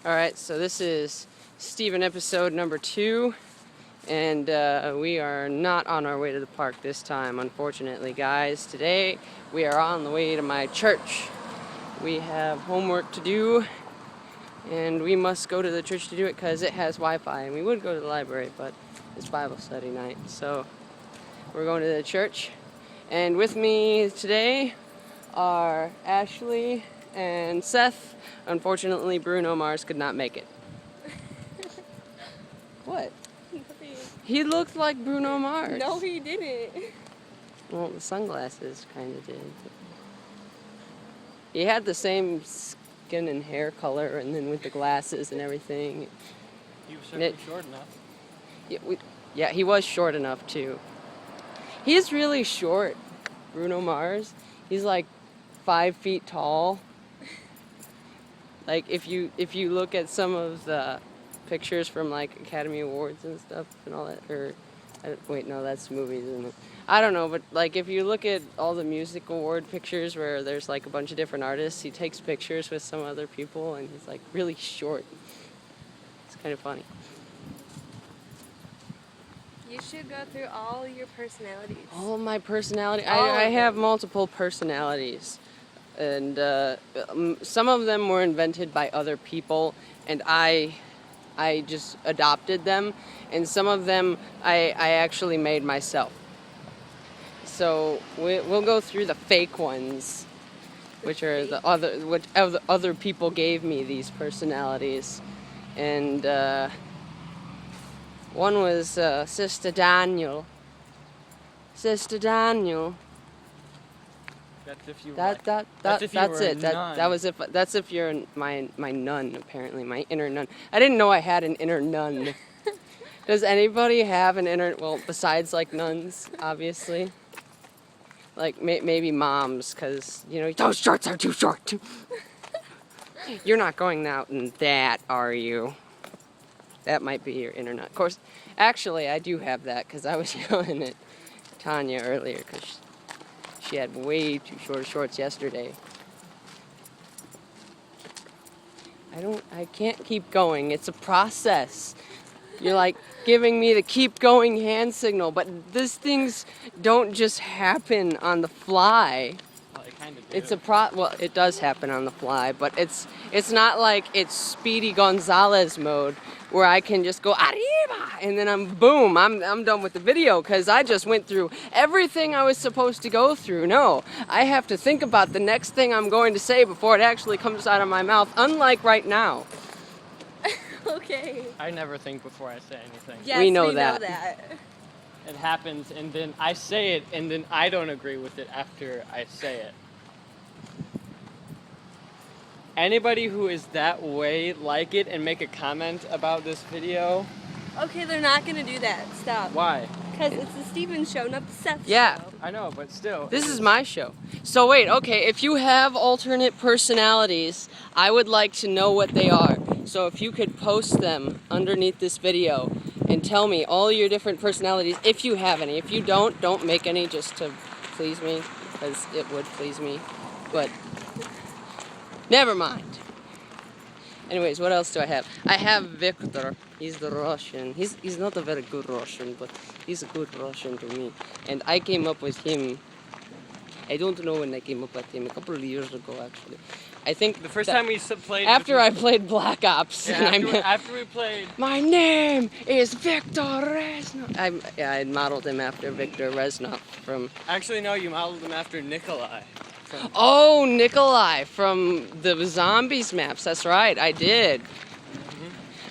Alright, so this is Steven episode number 2, and we are not on our way to the park this time, unfortunately, guys. Today we are on the way to my church. We have homework to do, and we must go to the church to do it because it has Wi-Fi, and we would go to the library, but it's Bible study night, so we're going to the church. And with me today are Ashley and Seth. Unfortunately, Bruno Mars could not make it. What? Nothing. He looked like Bruno Mars. No, he didn't. Well, the sunglasses kind of did. He had the same skin and hair color, and then with the glasses and everything. He was certainly short enough. Yeah, he was short enough too. He's really short, Bruno Mars. He's like 5 feet tall. Like if you look at some of the pictures from like Academy Awards and stuff and all that, wait, no, that's movies, isn't it? I don't know, but like if you look at all the music award pictures where there's like a bunch of different artists, he takes pictures with some other people and he's like really short. It's kind of funny. You should go through all your personalities. All of my personality. All I of have them. multiple personalities, and some of them were invented by other people, and I just adopted them, and some of them I actually made myself. So we'll go through the fake ones, which are the other people gave me these personalities, and one was Sister Daniel. Sister Daniel. That's if you were That's if you were a it. nun. That's if you're my nun, apparently, my inner nun. I didn't know I had an inner nun. Does anybody have an inner, well, besides like nuns, obviously? Like maybe moms, because, you know, those shorts are too short. You're not going out in that, are you? That might be your inner nun. Of course, actually, I do have that, because I was yelling at Tanya earlier, because she had way too short shorts yesterday. I can't keep going. It's a process. You're like giving me the keep going hand signal, but these things don't just happen on the fly. Well, it kind of do. It's well, it does happen on the fly, but it's not like it's Speedy Gonzalez mode where I can just go arriba and then I'm done with the video because I just went through everything I was supposed to go through. No, I have to think about the next thing I'm going to say before it actually comes out of my mouth, unlike right now. Okay. I never think before I say anything. Yes, We know that. It happens, and then I say it, and then I don't agree with it after I say it. Anybody who is that way, like it and make a comment about this video. Okay, they're not gonna do that. Stop. Why? Because it's the Steven show, not the Seth Yeah. show. I know, but still. This is my show. So wait, okay, if you have alternate personalities, I would like to know what they are. So if you could post them underneath this video and tell me all your different personalities, if you have any. If you don't make any just to please me, because it would please me. But never mind. Anyways, what else do I have? I have Victor. He's the Russian. He's not a very good Russian, but he's a good Russian to me. And I came up with him. I don't know when I came up with him. A couple of years ago, actually. I think The first time we played. after I played Black Ops. Yeah, and after we played. My name is Victor Reznov. I modeled him after Victor Reznov from. Actually, no, you modeled him after Nikolai. Oh, Nikolai from the Zombies maps. That's right, I did.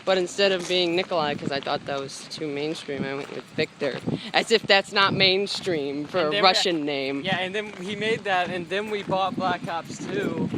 But instead of being Nikolai, because I thought that was too mainstream, I went with Victor. As if that's not mainstream for And a then Russian name. Yeah, and then he made that, and then we bought Black Ops 2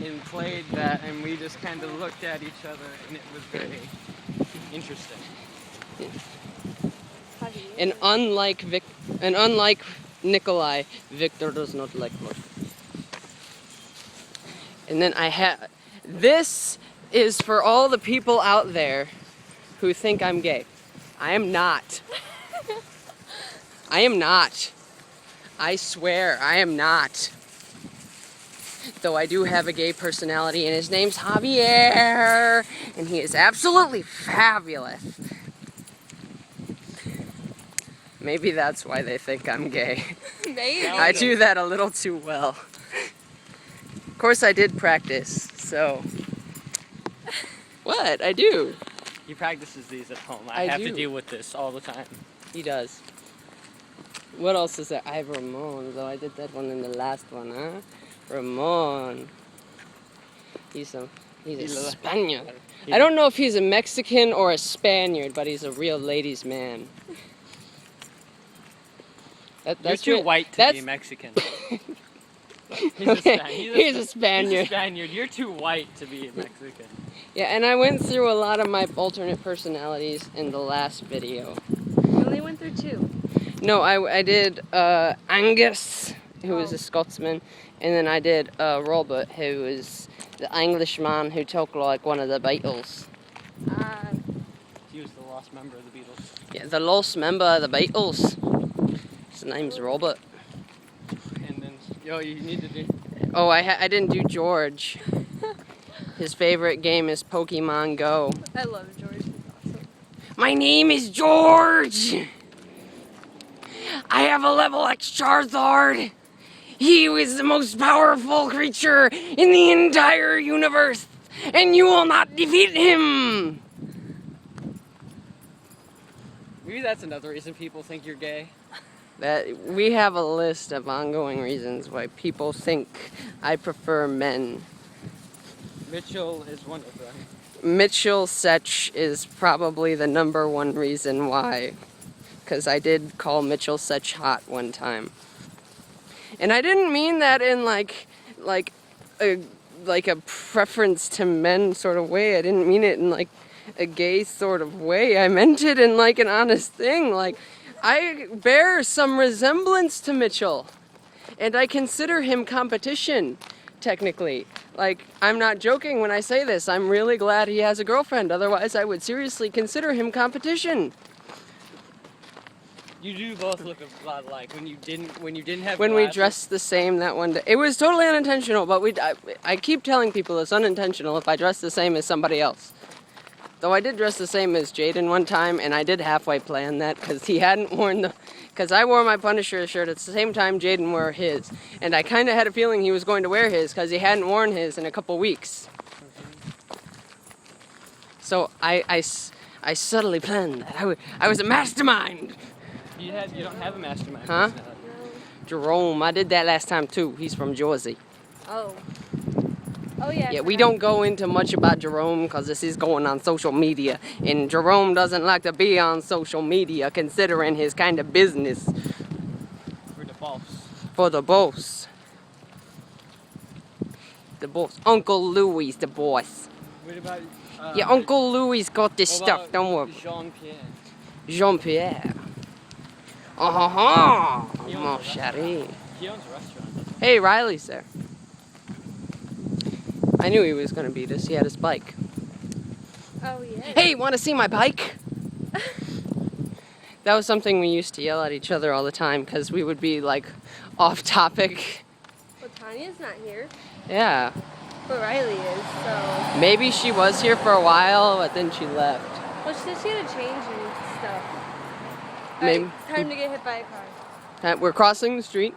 and played that, and we just kind of looked at each other, and it was very interesting. How do you And unlike Nikolai, Victor does not like Russia. And then I have this is for all the people out there who think I'm gay. I am not. I am not. I swear, I am not. though I do have a gay personality, and his name's Javier, and he is absolutely fabulous. Maybe that's why they think I'm gay. Maybe. I do that a little too well. Of course, I did practice, so. What? I do. He practices these at home. I I have do. to deal with this all the time. He does. What else is there? I have Ramon, though I did that one in the last one, huh? Ramon. He's a Spaniard. I don't know if he's a Mexican or a Spaniard, but he's a real ladies' man. You're too white to be Mexican. He's a Spaniard. He's a Spaniard. You're too white to be a Mexican. Yeah, and I went through a lot of my alternate personalities in the last video. You only went through 2. No, I did Angus, who was a Scotsman, and then I did Robert, who was the Englishman who talked like one of the Beatles. He was the lost member of the Beatles. Yeah, the lost member of the Beatles. His name's Robert. And then, you need to do... Oh, I didn't do George. His favorite game is Pokemon Go. I love George. He's awesome. My name is George! I have a level X Charizard! He is the most powerful creature in the entire universe! And you will not defeat him! Maybe that's another reason people think you're gay. That we have a list of ongoing reasons why people think I prefer men. Mitchell is one of them. Mitchell Setch is probably the number one reason why. Because I did call Mitchell Setch hot one time. And I didn't mean that in like a preference to men sort of way. I didn't mean it in like a gay sort of way. I meant it in like an honest thing. Like, I bear some resemblance to Mitchell. And I consider him competition, technically. Like, I'm not joking when I say this. I'm really glad he has a girlfriend. Otherwise, I would seriously consider him competition. You do both look a lot alike. When you didn't have When we glasses. dressed the same that one day. It was totally unintentional, but I keep telling people it's unintentional if I dress the same as somebody else. Though I did dress the same as Jaden one time, and I did halfway plan that because he hadn't worn the... Because I wore my Punisher shirt at the same time Jaden wore his. And I kind of had a feeling he was going to wear his because he hadn't worn his in a couple weeks. So I subtly planned that. I was a mastermind! You don't have a mastermind. Huh? personality. Jerome, I did that last time too. He's from Jersey. Oh. Oh, yeah. I Yeah, we forgot. don't go into much about Jerome because this is going on social media. And Jerome doesn't like to be on social media considering his kind of business For the boss. for the boss. The boss. Uncle Louis, the boss. What about... Yeah, Uncle Louis got this stuff, don't worry. Jean-Pierre. Jean-Pierre. Oh, He owns mon a chéri. He owns a restaurant. Hey, Riley's there. I knew he was going to beat us. He had his bike. Oh, yeah. Hey, want to see my bike? That was something we used to yell at each other all the time because we would be like off topic. Well, Tanya's not here, Yeah. but Riley is, so... Maybe she was here for a while, but then she left. Well, she said she had to change and stuff. Maybe. Alright, time to get hit by a car. We're crossing the street.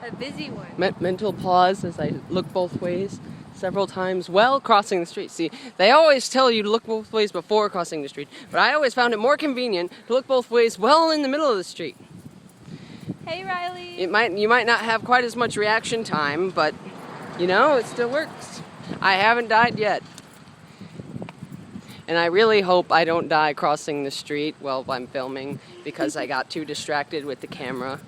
A busy one. Mental pause as I look both ways several times while crossing the street. See, they always tell you to look both ways before crossing the street, but I always found it more convenient to look both ways well in the middle of the street. Hey, Riley. You might not have quite as much reaction time, but you know, it still works. I haven't died yet. And I really hope I don't die crossing the street while I'm filming because I got too distracted with the camera.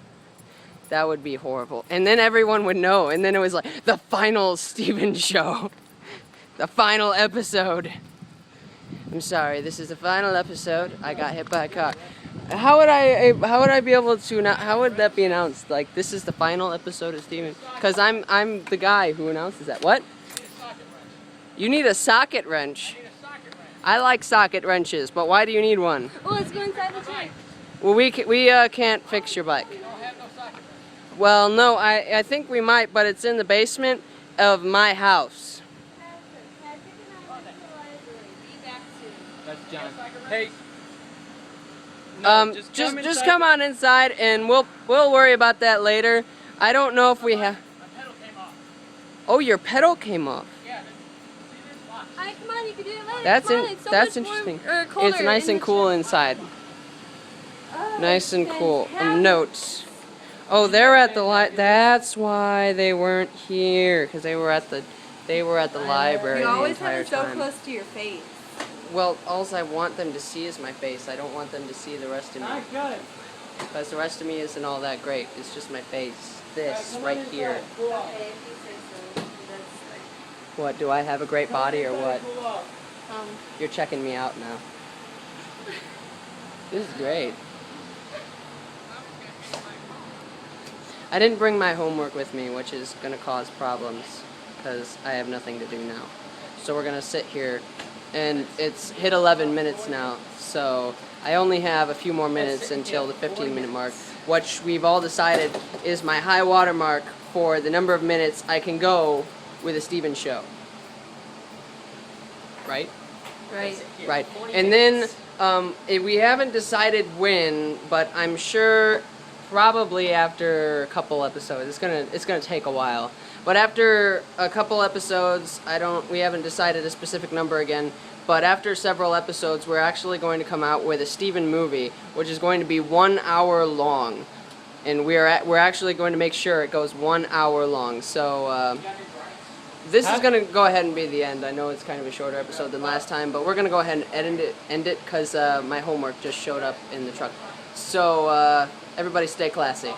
That would be horrible. And then everyone would know. And then it was like the final Steven show. The final episode. I'm sorry, this is the final episode. I got hit by a car. How would I be able to how would that be announced? Like, this is the final episode of Steven? Because I'm the guy who announces that. What? You need a socket wrench. I like socket wrenches, but why do you need one? Oh, let's go inside the tree. Well, we can't fix your bike. Well, no, I think we might, but it's in the basement, of my house. That's John. Hey. Just come on inside, and we'll worry about that later. I don't know if we have. My pedal came off. Oh, your pedal came off. Yeah, see this? Watch. Alright, come on, you can do it later. That's Come on, it's so that's much warm- interesting. or colder It's nice in and the cool truck. inside. Oh, Nice and cool. fantastic. Notes. Oh, they're at the That's why they weren't here, because they were at the library You the always entire have it so time. close to your face. Well, all I want them to see is my face. I don't want them to see the rest of me, Good. because the rest of me isn't all that great. It's just my face. This right here. Okay, if you say so. That's like, What, do I have a great body or what? um, You're checking me out now. This is great. I didn't bring my homework with me, which is going to cause problems because I have nothing to do now. So we're going to sit here, and it's hit 11 minutes now, so I only have a few more minutes until the 15-minute mark, which we've all decided is my high water mark for the number of minutes I can go with a Steven show. Right? right. Right. And then we haven't decided when, but I'm sure probably after a couple episodes. It's gonna take a while. But after a couple episodes, we haven't decided a specific number again, but after several episodes, we're actually going to come out with a Steven movie, which is going to be 1 hour long. And we're actually going to make sure it goes 1 hour long. So this is going to go ahead and be the end. I know it's kind of a shorter episode than last time, but we're going to go ahead and end it because my homework just showed up in the truck. So everybody stay classy.